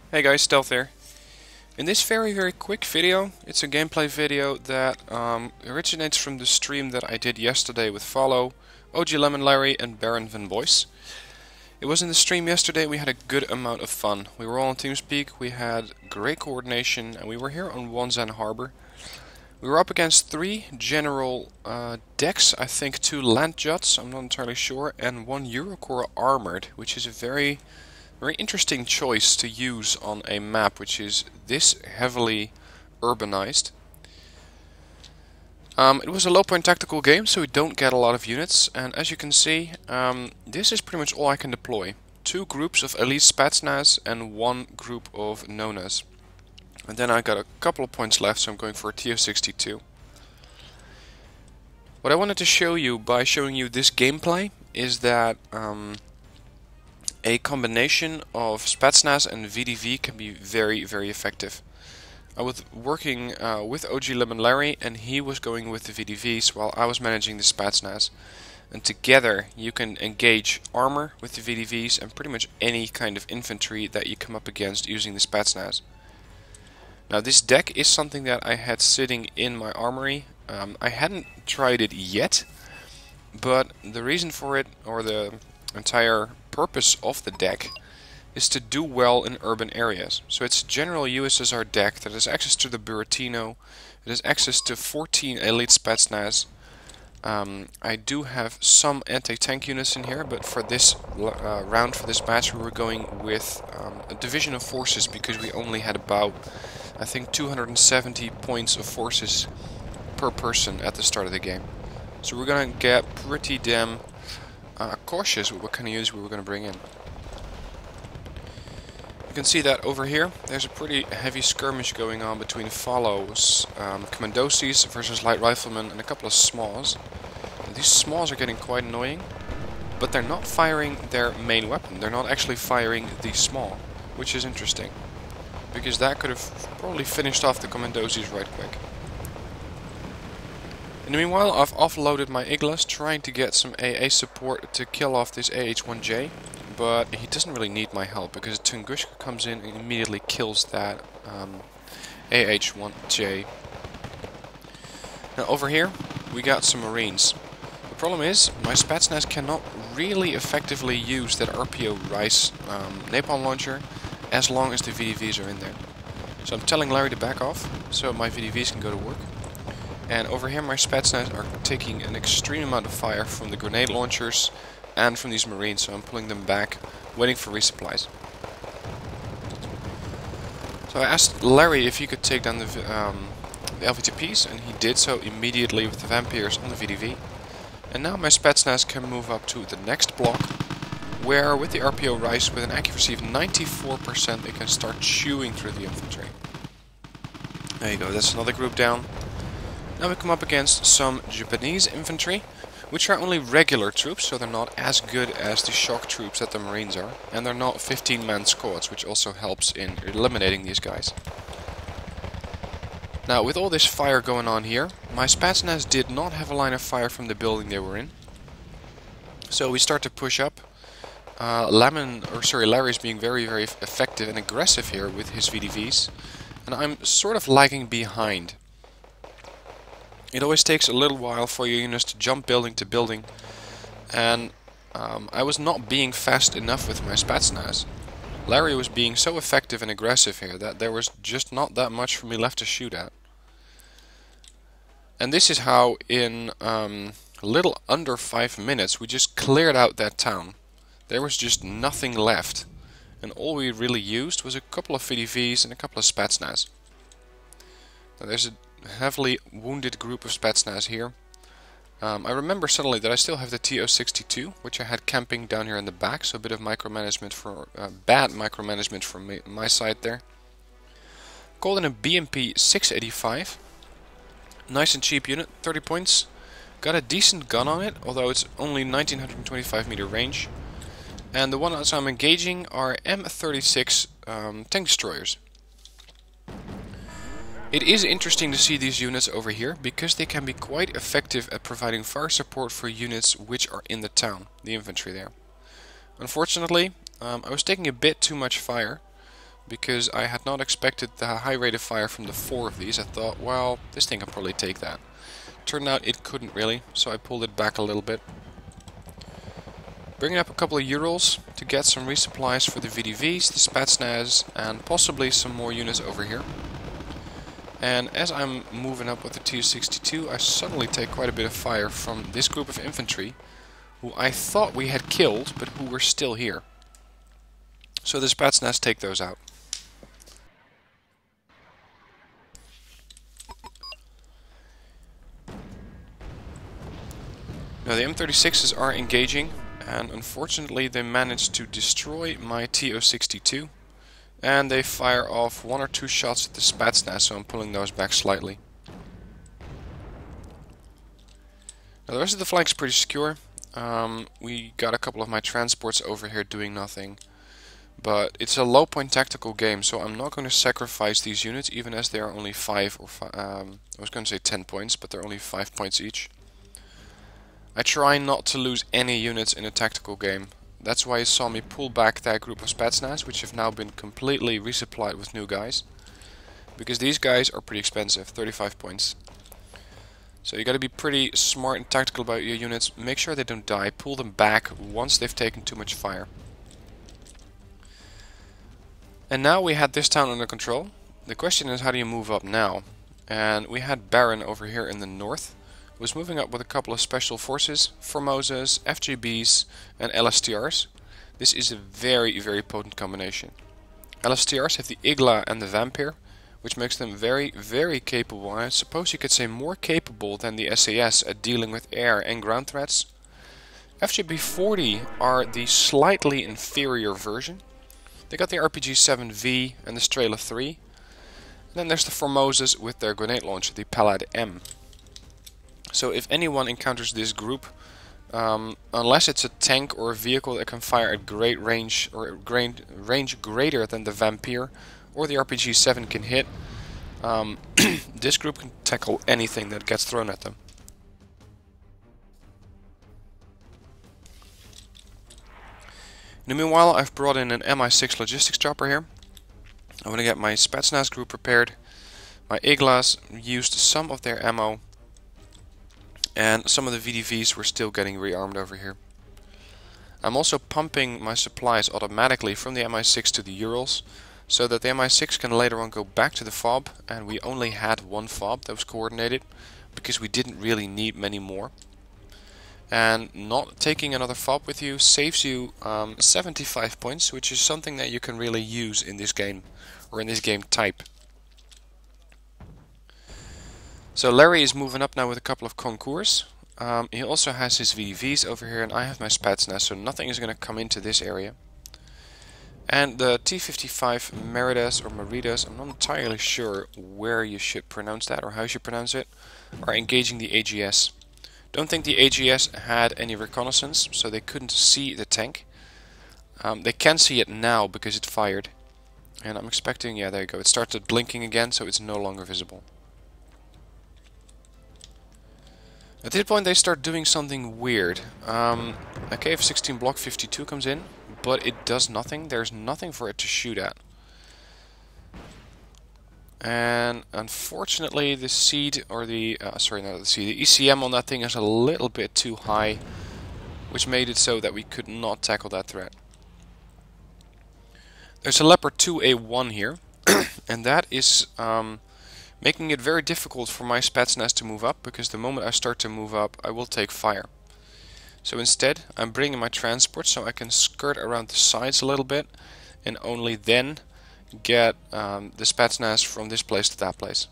Hey guys, Stealth here. In this very quick video, it's a gameplay video that originates from the stream that I did yesterday with TheFalo, OGLemonLarry and BaronVonBoyce. It was in the stream yesterday. We had a good amount of fun. We were all on TeamSpeak, we had great coordination, and we were here on Wanzan Harbor. We were up against three general decks, I think two land juts, I'm not entirely sure, and one Eurocore armored, which is a very interesting choice to use on a map which is this heavily urbanized. It was a low point tactical game, so we don't get a lot of units, and as you can see, this is pretty much all I can deploy. Two groups of elite Spetsnaz and one group of Nonas. And then I got a couple of points left, so I'm going for a TO62. What I wanted to show you by showing you this gameplay is that a combination of Spetsnaz and VDV can be very effective. I was working with OGLemonLarry and he was going with the VDVs while I was managing the Spetsnaz. And together you can engage armor with the VDVs and pretty much any kind of infantry that you come up against using the Spetsnaz. Now this deck is something that I had sitting in my armory. I hadn't tried it yet, but the reason for it, or the entire purpose of the deck, is to do well in urban areas. So it's a general USSR deck that has access to the Buratino, it has access to 14 elite Spetsnaz. I do have some anti-tank units in here, but for this round, for this match, we were going with a division of forces because we only had about, I think, 270 points of forces per person at the start of the game. So we're gonna get pretty damn cautious with what kind of units we were going to bring in. You can see that over here there's a pretty heavy skirmish going on between Follows, Commandosis versus light riflemen and a couple of smalls. And these smalls are getting quite annoying, but they're not firing their main weapon. They're not actually firing the small, which is interesting, because that could have probably finished off the Commandosis right quick. In the meanwhile, I've offloaded my Iglas, trying to get some AA support to kill off this AH-1J, but he doesn't really need my help, because Tunguska comes in and immediately kills that AH-1J. Now over here, we got some Marines. The problem is, my Spetsnaz cannot really effectively use that RPO Rice napalm launcher as long as the VDVs are in there. So I'm telling Larry to back off, so my VDVs can go to work. And over here my Spetsnaz are taking an extreme amount of fire from the grenade launchers and from these Marines, so I'm pulling them back, waiting for resupplies. So I asked Larry if he could take down the LVTPs, and he did so immediately with the Vampires on the VDV. And now my Spetsnaz can move up to the next block, where with the RPO Rice with an accuracy of 94% they can start chewing through the infantry. There you go, that's another group down. Now we come up against some Japanese infantry, which are only regular troops, so they're not as good as the shock troops that the Marines are, and they're not 15-man squads, which also helps in eliminating these guys. Now with all this fire going on here, my Spetsnaz did not have a line of fire from the building they were in, so we start to push up. Larry's being very effective and aggressive here with his VDVs, and I'm sort of lagging behind. It always takes a little while for your units to jump building to building, and I was not being fast enough with my Spetsnaz. Larry was being so effective and aggressive here that there was just not that much for me left to shoot at. And this is how in a little under 5 minutes we just cleared out that town. There was just nothing left, and all we really used was a couple of VDVs and a couple of Spetsnaz. Now there's a heavily wounded group of Spetsnaz here. I remember suddenly that I still have the TO62, which I had camping down here in the back, so a bit of micromanagement for bad micromanagement from my side there. Called in a BMP 685, nice and cheap unit, 30 points. Got a decent gun on it, although it's only 1925 meter range. And the ones I'm engaging are M36 tank destroyers. It is interesting to see these units over here, because they can be quite effective at providing fire support for units which are in the town, the infantry there. Unfortunately, I was taking a bit too much fire, because I had not expected the high rate of fire from the 4 of these. I thought, well, this thing can probably take that. Turned out it couldn't really, so I pulled it back a little bit. Bringing up a couple of Urals to get some resupplies for the VDVs, the Spetsnaz, and possibly some more units over here. And as I'm moving up with the Tu-62, I suddenly take quite a bit of fire from this group of infantry, who I thought we had killed, but who were still here. So the Spetsnaz take those out. Now the M36s are engaging, and unfortunately they managed to destroy my Tu-62. And they fire off 1 or 2 shots at the Spetsnaz, so I'm pulling those back slightly. Now the rest of the flank is pretty secure. We got a couple of my transports over here doing nothing. But it's a low point tactical game, so I'm not going to sacrifice these units, even as they are only 5 or I was going to say 10 points, but they're only 5 points each. I try not to lose any units in a tactical game. That's why you saw me pull back that group of Spetsnaz, which have now been completely resupplied with new guys. Because these guys are pretty expensive, 35 points. So you gotta be pretty smart and tactical about your units. Make sure they don't die, pull them back once they've taken too much fire. And now we had this town under control. The question is, how do you move up now? And we had Baron over here in the north. Was moving up with a couple of special forces, Formosas, FGBs and LSTRs. This is a very, very potent combination. LSTRs have the Igla and the Vampire, which makes them very, very capable. I suppose you could say more capable than the SAS at dealing with air and ground threats. FGB-40 are the slightly inferior version. They got the RPG-7V and the Strela 3. And then there's the Formosas with their grenade launcher, the Palad M. So if anyone encounters this group, unless it's a tank or a vehicle that can fire at great range or range greater than the Vampire or the RPG-7 can hit, this group can tackle anything that gets thrown at them. In the meanwhile, I've brought in an Mi-6 logistics chopper here. I'm going to get my Spetsnaz group prepared. My Iglas used some of their ammo. And some of the VDVs were still getting rearmed over here. I'm also pumping my supplies automatically from the Mi-6 to the Urals, so that the Mi-6 can later on go back to the FOB, and we only had 1 FOB that was coordinated, because we didn't really need many more. And not taking another FOB with you saves you 75 points, which is something that you can really use in this game, or in this game type. So Larry is moving up now with a couple of concours. He also has his VDVs over here, and I have my Spetsnaz, so nothing is going to come into this area. And the T-55 Meridas or Meridas, I'm not entirely sure where you should pronounce that or how you should pronounce it, are engaging the AGS. Don't think the AGS had any reconnaissance, so they couldn't see the tank. They can see it now because it fired. And I'm expecting, yeah, there you go, it started blinking again, so it's no longer visible. At this point they start doing something weird. A KF-16 Block 52 comes in, but it does nothing. There's nothing for it to shoot at. And unfortunately the seed, or the, sorry, not the seed, the ECM on that thing is a little bit too high, which made it so that we could not tackle that threat. There's a Leopard 2A1 here, and that is making it very difficult for my Spetsnaz to move up, because the moment I start to move up, I will take fire. So instead, I'm bringing my transport so I can skirt around the sides a little bit, and only then get the Spetsnaz from this place to that place.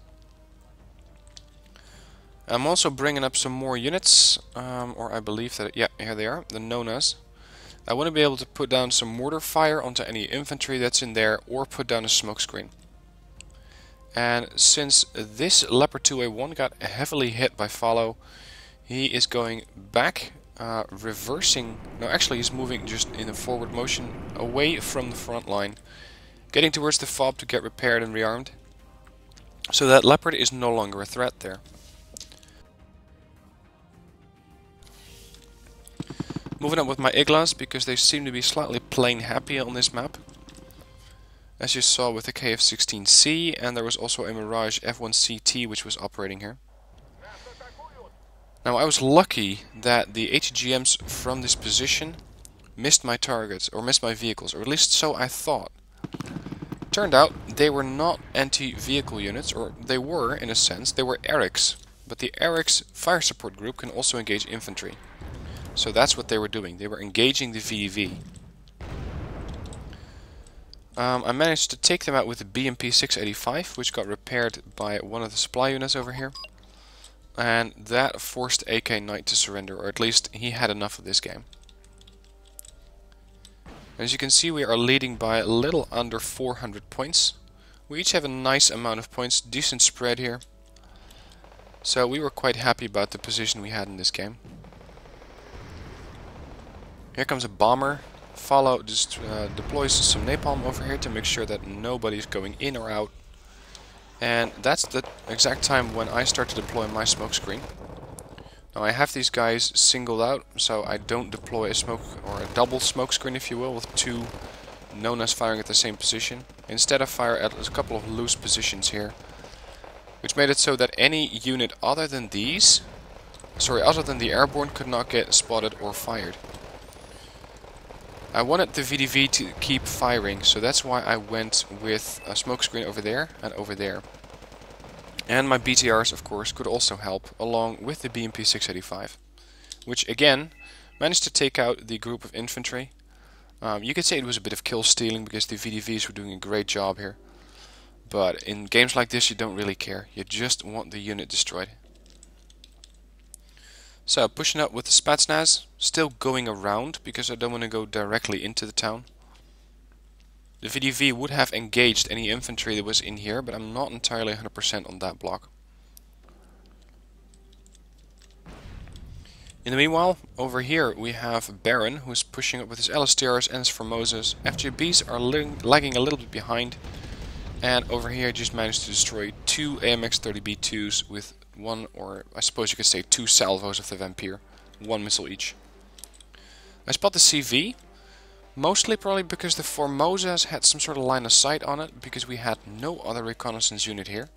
I'm also bringing up some more units, or I believe that, yeah, here they are, the Nonas. I want to be able to put down some mortar fire onto any infantry that's in there, or put down a smoke screen. And since this Leopard 2A1 got heavily hit by TheFalo, he is going back, reversing, no actually he's moving just in a forward motion away from the front line, getting towards the FOB to get repaired and rearmed. So that Leopard is no longer a threat there. Moving up with my Iglas, because they seem to be slightly playing happy on this map. as you saw with the KF-16C, and there was also a Mirage F1CT which was operating here. Now I was lucky that the ATGMs from this position missed my targets, or missed my vehicles, or at least so I thought. Turned out they were not anti-vehicle units, or they were in a sense, they were Eric's. But the Eric's fire support group can also engage infantry. So that's what they were doing, they were engaging the VDV. I managed to take them out with the BMP 685, which got repaired by one of the supply units over here. And that forced AK Knight to surrender, or at least he had enough of this game. As you can see, we are leading by a little under 400 points. We each have a nice amount of points, decent spread here. So we were quite happy about the position we had in this game. Here comes a bomber. TheFalo just deploys some napalm over here to make sure that nobody's going in or out. And that's the exact time when I start to deploy my smoke screen. Now I have these guys singled out, so I don't deploy a smoke, or a double smoke screen if you will, with two Nonas firing at the same position. Instead I fire at a couple of loose positions here, which made it so that any unit other than these, other than the airborne, could not get spotted or fired. I wanted the VDV to keep firing, so that's why I went with a smoke screen over there and over there. And my BTRs, of course, could also help, along with the BMP 685, which again managed to take out the group of infantry. You could say it was a bit of kill stealing because the VDVs were doing a great job here. But in games like this you don't really care, you just want the unit destroyed. So, pushing up with the Spetsnaz, still going around because I don't want to go directly into the town. The VDV would have engaged any infantry that was in here, but I'm not entirely 100% on that block. In the meanwhile, over here we have Baron, who's pushing up with his LSTRs and his Formosas. FJBs are lagging a little bit behind. And over here I just managed to destroy two AMX-30B2s with one, or I suppose you could say two salvos of the Vampire. One missile each. I spot the CV. Mostly probably because the Formosas had some sort of line of sight on it, because we had no other reconnaissance unit here.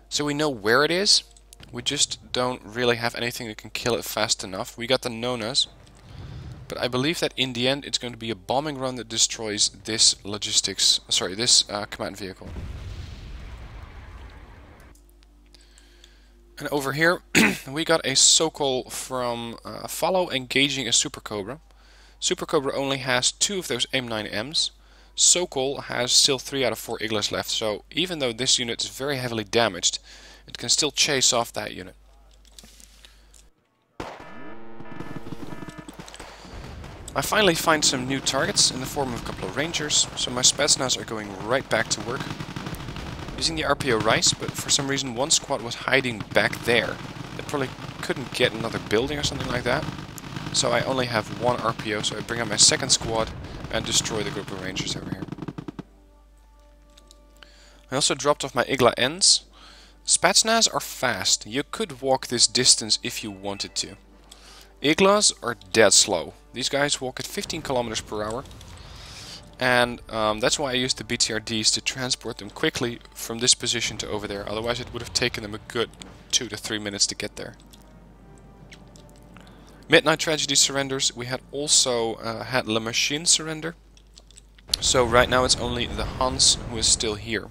So we know where it is, we just don't really have anything that can kill it fast enough. We got the Nonas, but I believe that in the end it's going to be a bombing run that destroys this command vehicle. And over here we got a Sokol from TheFalo engaging a Super Cobra. Super Cobra only has 2 of those M9Ms. Sokol has still 3 out of 4 Iglas left, so even though this unit is very heavily damaged, it can still chase off that unit. I finally find some new targets in the form of a couple of Rangers, so my Spetsnaz are going right back to work. Using the RPO Rice, but for some reason one squad was hiding back there. They probably couldn't get another building or something like that. So I only have one RPO, so I bring up my second squad and destroy the group of Rangers over here. I also dropped off my Igla ends. Spetsnaz are fast. You could walk this distance if you wanted to. Iglas are dead slow. These guys walk at 15 kilometers per hour. And that's why I used the BTRDs to transport them quickly from this position to over there. Otherwise it would have taken them a good 2 to 3 minutes to get there. Midnight Tragedy surrenders. We had also had Le Machine surrender. So right now it's only the Hans who is still here.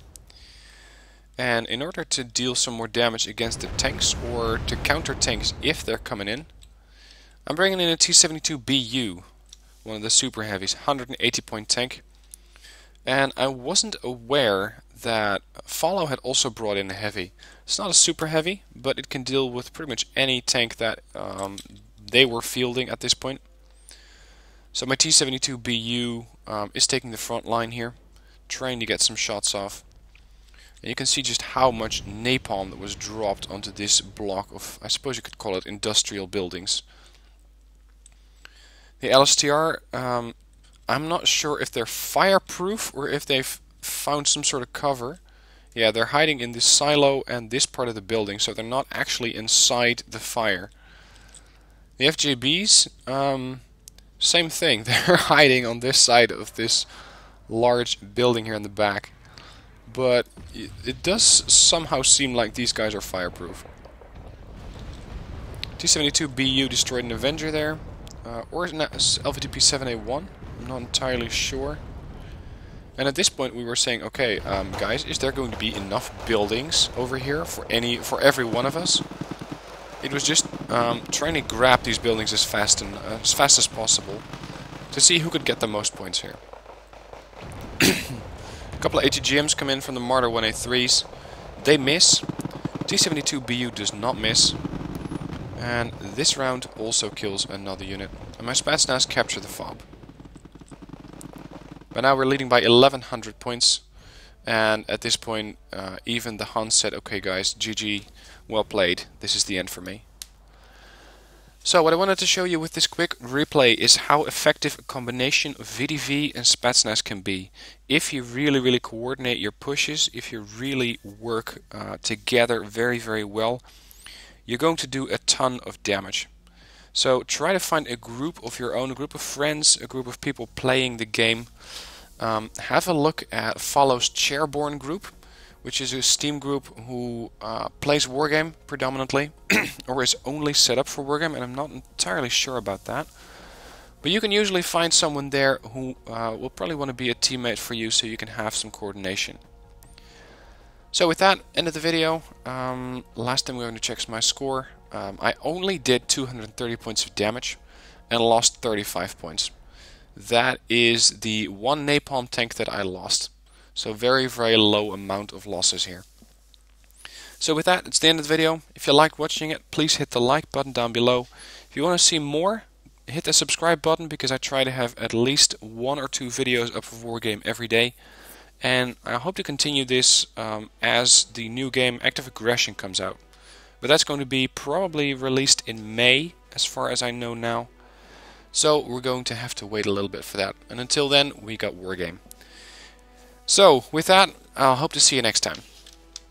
And in order to deal some more damage against the tanks, or to counter tanks if they're coming in, I'm bringing in a T-72BU, one of the super heavies, 180 point tank. And I wasn't aware that TheFalo had also brought in a heavy. It's not a super heavy, but it can deal with pretty much any tank that they were fielding at this point. So my T-72BU is taking the front line here, trying to get some shots off. And you can see just how much napalm that was dropped onto this block of, I suppose you could call it, industrial buildings. The LSTR, I'm not sure if they're fireproof or if they've found some sort of cover. Yeah, they're hiding in this silo and this part of the building, so they're not actually inside the fire. The FJBs, same thing. They're hiding on this side of this large building here in the back. But it does somehow seem like these guys are fireproof. T-72BU destroyed an Avenger there. Or is it LVTP-7A1? I'm not entirely sure. And at this point we were saying, okay, guys, is there going to be enough buildings over here for every one of us? It was just trying to grab these buildings as fast as possible to see who could get the most points here. A couple of ATGMs come in from the Marder 1A3s. They miss. T-72BU does not miss. And this round also kills another unit. And my Spetsnaz capture the fob. But now we're leading by 1100 points. And at this point, even the Hans said, okay guys, GG, well played. This is the end for me. So what I wanted to show you with this quick replay is how effective a combination of VDV and Spetsnaz can be. If you really coordinate your pushes, if you really work together very well, you're going to do a ton of damage. So try to find a group of your own, a group of friends, a group of people playing the game. Have a look at TheFalo's Chairborne group, which is a Steam group who plays Wargame predominantly, or is only set up for Wargame, and I'm not entirely sure about that. But you can usually find someone there who will probably want to be a teammate for you, so you can have some coordination. So with that, end of the video. Last time we were going to check my score. I only did 230 points of damage and lost 35 points. That is the one napalm tank that I lost. So very low amount of losses here. So with that, it's the end of the video. If you liked watching it, please hit the like button down below. If you want to see more, hit the subscribe button, because I try to have at least 1 or 2 videos up for Wargame every day. And I hope to continue this as the new game Active Aggression comes out. But that's going to be probably released in May, as far as I know now. So we're going to have to wait a little bit for that. And until then, we got Wargame. So with that, I'll hope to see you next time.